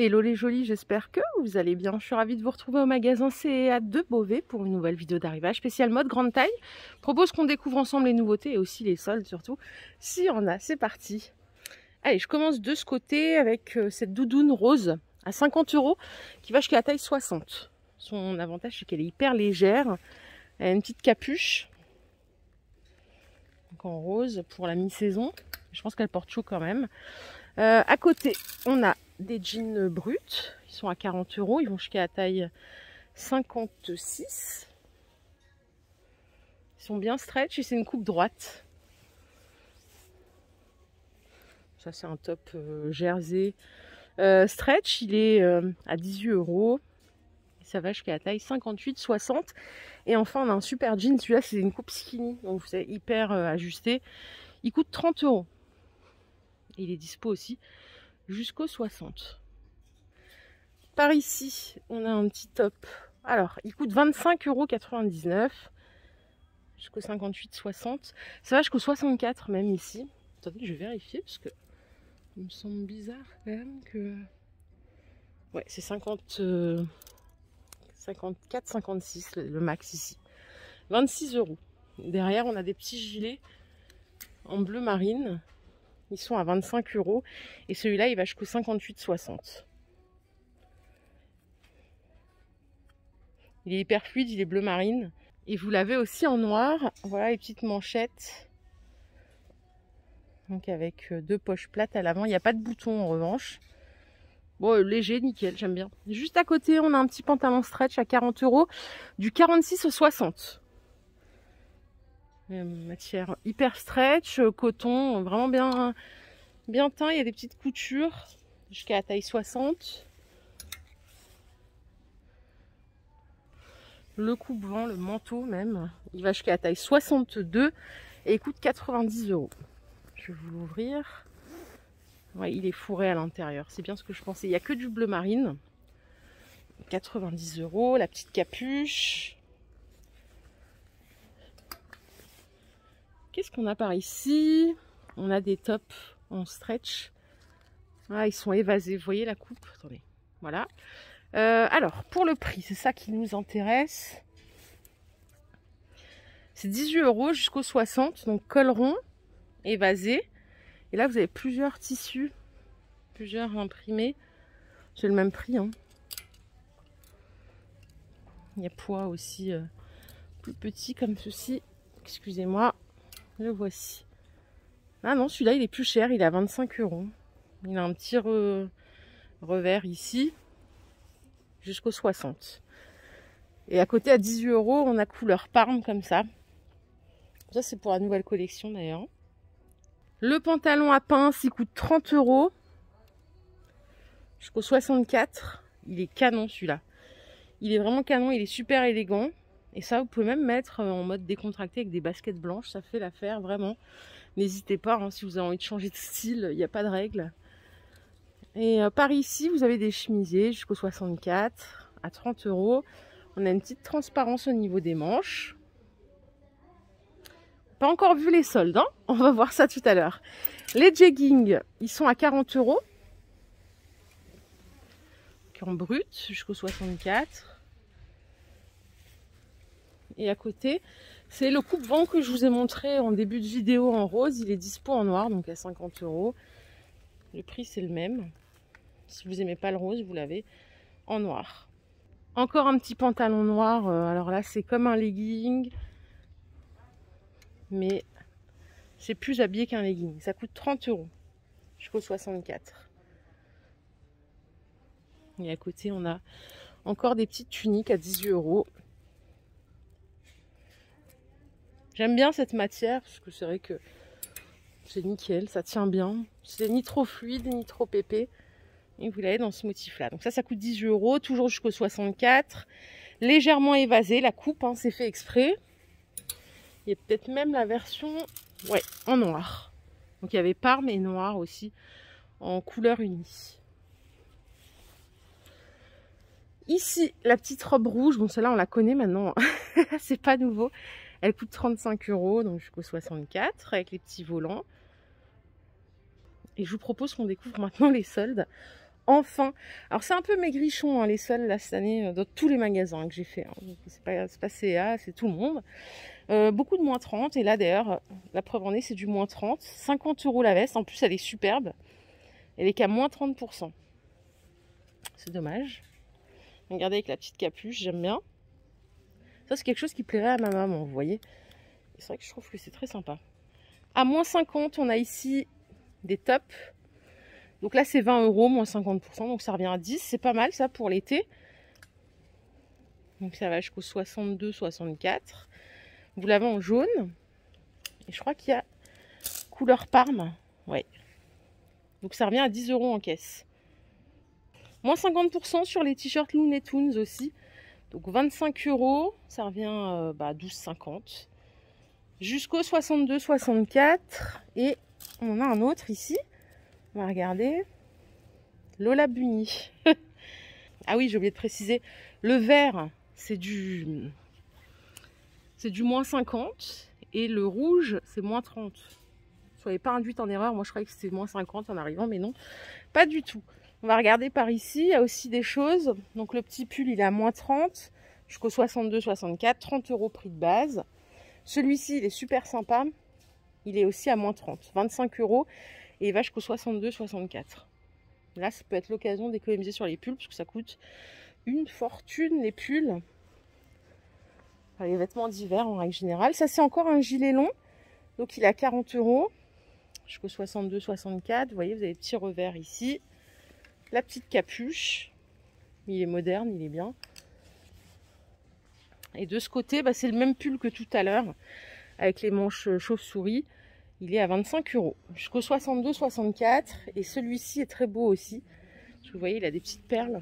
Hello les jolis, j'espère que vous allez bien. Je suis ravie de vous retrouver au magasin CA de Beauvais pour une nouvelle vidéo d'arrivage spéciale mode grande taille. Je propose qu'on découvre ensemble les nouveautés et aussi les soldes surtout. S'il y en a, c'est parti. Allez, je commence de ce côté avec cette doudoune rose à 50 € qui va jusqu'à la taille 60. Son avantage, c'est qu'elle est hyper légère. Elle a une petite capuche. Donc en rose pour la mi-saison. Je pense qu'elle porte chaud quand même. À côté, on a des jeans bruts. Ils sont à 40 €. Ils vont jusqu'à la taille 56. Ils sont bien stretch et c'est une coupe droite. Ça, c'est un top jersey stretch. Il est à 18 €. Ça va jusqu'à la taille 58-60. Et enfin, on a un super jean. Celui-là, c'est une coupe skinny. Donc, c'est hyper ajusté. Il coûte 30 €. Il est dispo aussi jusqu'au 60. Par ici, on a un petit top. Alors, il coûte 25,99 € jusqu'au 58-60. Ça va jusqu'au 64 même ici. Attendez, je vais vérifier parce que il me semble bizarre quand même que... Ouais, c'est 54-56 le max ici. 26 €. Derrière, on a des petits gilets en bleu marine. Ils sont à 25 € et celui-là, il va jusqu'au 58-60. Il est hyper fluide, il est bleu marine. Et vous l'avez aussi en noir. Voilà les petites manchettes. Donc avec deux poches plates à l'avant. Il n'y a pas de bouton en revanche. Bon, léger, nickel, j'aime bien. Juste à côté, on a un petit pantalon stretch à 40 € du 46 au 60. Matière hyper stretch, coton, vraiment bien teint. Il y a des petites coutures jusqu'à la taille 60. Le coupe-vent, le manteau même, il va jusqu'à la taille 62 et il coûte 90 €. Je vais vous l'ouvrir. Ouais, il est fourré à l'intérieur, c'est bien ce que je pensais. Il n'y a que du bleu marine. 90 €, la petite capuche. Qu'est-ce qu'on a par ici? On a des tops en stretch. Ah, ils sont évasés. Vous voyez la coupe? Attendez. Voilà. Alors, pour le prix, c'est ça qui nous intéresse. C'est 18 € jusqu'au 60. Donc, col rond, évasé. Et là, vous avez plusieurs tissus. Plusieurs imprimés. C'est le même prix. Hein. Il y a poids aussi plus petit comme ceci. Excusez-moi. Le voici. Ah non, celui-là, il est plus cher. Il est à 25 €. Il a un petit revers ici. Jusqu'au 60. Et à côté, à 18 €, on a couleur Parme comme ça. Ça, c'est pour la nouvelle collection d'ailleurs. Le pantalon à pince, il coûte 30 € jusqu'au 64. Il est canon celui-là. Il est vraiment canon, il est super élégant. Et ça, vous pouvez même mettre en mode décontracté avec des baskets blanches. Ça fait l'affaire, vraiment. N'hésitez pas, hein, si vous avez envie de changer de style, il n'y a pas de règle. Et par ici, vous avez des chemisiers jusqu'au 64 à 30 €. On a une petite transparence au niveau des manches. Pas encore vu les soldes, hein, on va voir ça tout à l'heure. Les jeggings, ils sont à 40 €. En brut jusqu'au 64. Et à côté, c'est le coupe-vent que je vous ai montré en début de vidéo en rose. Il est dispo en noir, donc à 50 €. Le prix, c'est le même. Si vous n'aimez pas le rose, vous l'avez en noir. Encore un petit pantalon noir. Alors là, c'est comme un legging. Mais c'est plus habillé qu'un legging. Ça coûte 30 € jusqu'au 64. Et à côté, on a encore des petites tuniques à 18 €. J'aime bien cette matière parce que c'est vrai que c'est nickel, ça tient bien. C'est ni trop fluide, ni trop épais. Et vous l'avez dans ce motif-là. Donc ça coûte 18 €, toujours jusqu'au 64. Légèrement évasé, la coupe, hein, c'est fait exprès. Il y a peut-être même la version, ouais, en noir. Donc il y avait Parme et noir aussi, en couleur unie. Ici, la petite robe rouge, bon celle-là on la connaît maintenant, c'est pas nouveau. Elle coûte 35 €, donc jusqu'au 64, avec les petits volants. Et je vous propose qu'on découvre maintenant les soldes enfin. Alors c'est un peu maigrichon, hein, les soldes là cette année, dans tous les magasins que j'ai fait. Hein. C'est pas CA, c'est tout le monde. Beaucoup de moins 30. Et là d'ailleurs, la preuve en est, c'est du moins 30. 50 € la veste. En plus, elle est superbe. Elle est qu'à moins 30%. C'est dommage. Regardez avec la petite capuche, j'aime bien. Ça, c'est quelque chose qui plairait à ma maman, vous voyez. C'est vrai que je trouve que c'est très sympa. À moins 50, on a ici des tops. Donc là, c'est 20 €, moins 50%. Donc ça revient à 10. C'est pas mal, ça, pour l'été. Donc ça va jusqu'au 62, 64. Vous l'avez en jaune. Et je crois qu'il y a couleur Parme. Ouais. Donc ça revient à 10 € en caisse. Moins 50% sur les t-shirts Looney Tunes aussi. Donc 25 €, ça revient à 12,50. Jusqu'au 62, 64. Et on a un autre ici. On va regarder. Lola Bunny. Ah oui, j'ai oublié de préciser. Le vert, c'est du moins 50. Et le rouge, c'est moins 30. Soyez pas induite en erreur. Moi, je croyais que c'était moins 50 en arrivant, mais non, pas du tout. On va regarder par ici, il y a aussi des choses. Donc le petit pull, il est à moins 30 jusqu'au 62, 64, 30 € prix de base. Celui-ci, il est super sympa. Il est aussi à moins 30, 25 € et il va jusqu'au 62, 64. Là, ça peut être l'occasion d'économiser sur les pulls parce que ça coûte une fortune, les pulls. Enfin, les vêtements d'hiver en règle générale. Ça, c'est encore un gilet long. Donc il est à 40 € jusqu'au 62, 64. Vous voyez, vous avez le petit revers ici. La petite capuche, il est moderne, il est bien. Et de ce côté, c'est le même pull que tout à l'heure, avec les manches chauve-souris. Il est à 25 € jusqu'au 62, 64. Et celui-ci est très beau aussi. Vous voyez, il a des petites perles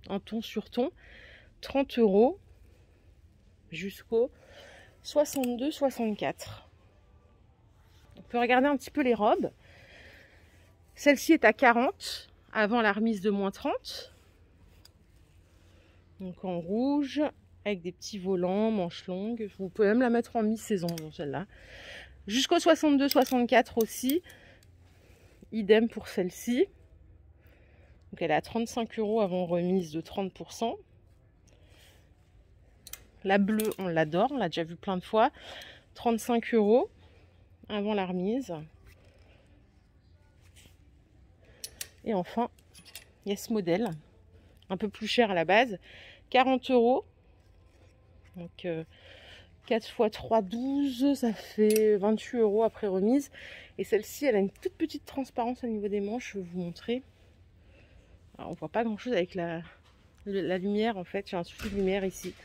en ton sur ton. 30 € jusqu'au 62, 64. On peut regarder un petit peu les robes. Celle-ci est à 40 avant la remise de moins 30. Donc en rouge, avec des petits volants, manches longues. Vous pouvez même la mettre en mi-saison, celle-là. Jusqu'au 62, 64 aussi. Idem pour celle-ci. Donc elle est à 35 € avant remise de 30%. La bleue, on l'adore, on l'a déjà vu plein de fois. 35 € avant la remise. Et enfin, il y a ce modèle, un peu plus cher à la base, 40 €. Donc 4 x 3, 12, ça fait 28 € après remise. Et celle-ci, elle a une toute petite transparence au niveau des manches, je vais vous montrer. Alors, on voit pas grand chose avec la lumière en fait, j'ai un souffle de lumière ici.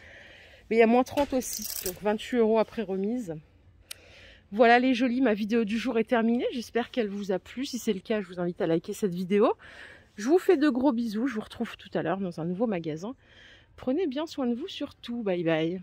Mais il y a moins 30 aussi, donc 28 € après remise. Voilà les jolies, ma vidéo du jour est terminée. J'espère qu'elle vous a plu. Si c'est le cas, je vous invite à liker cette vidéo. Je vous fais de gros bisous. Je vous retrouve tout à l'heure dans un nouveau magasin. Prenez bien soin de vous surtout. Bye bye.